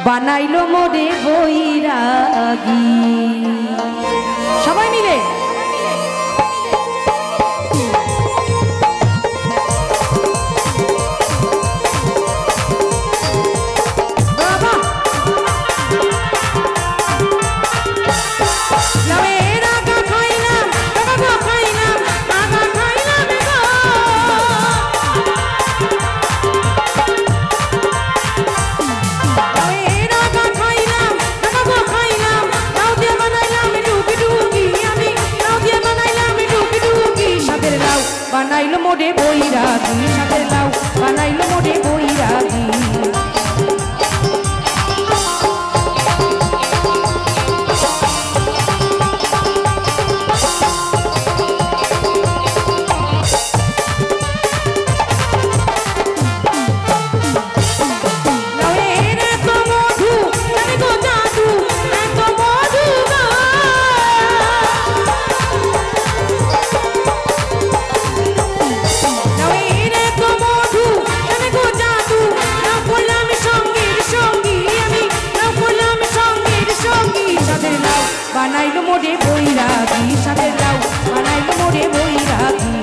বানাইলো মোরে বৈরাগী। সবাই মিলে বানাইলো মোরে বৈরাগী, সাথে লাউ বানাইলো মোরে বৈরাগী। বানাইলো মোরে বৈরাগী, সাথে লাউ বানাইলো মোরে বৈরাগী।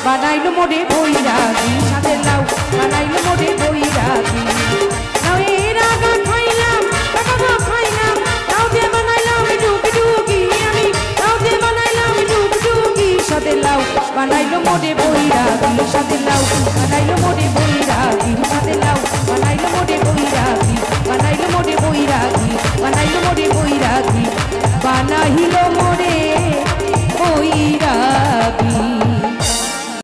বানাইলো মোরে বৈরাগী, সাথে লাউ বানাইলো মোরে বৈরাগী। লাউ এর আগা খাইলাম, টাকা খাইলাম, লাউ দিয়ে বানাইলাম ডুগি ডুগি। আমি লাউ দিয়ে বানাইলাম ডুগি ডুগি। সাথে লাউ বানাইলো মোরে বৈরাগী, সাথে লাউ বানাইলো মোরে বৈরাগী। সাথে লাউ বানাইলো মোরে বৈরাগী, বানাইলো মোরে বৈরাগী, বানাইলো মোরে বৈরাগী, বানাইলো মোরে বৈরাগী।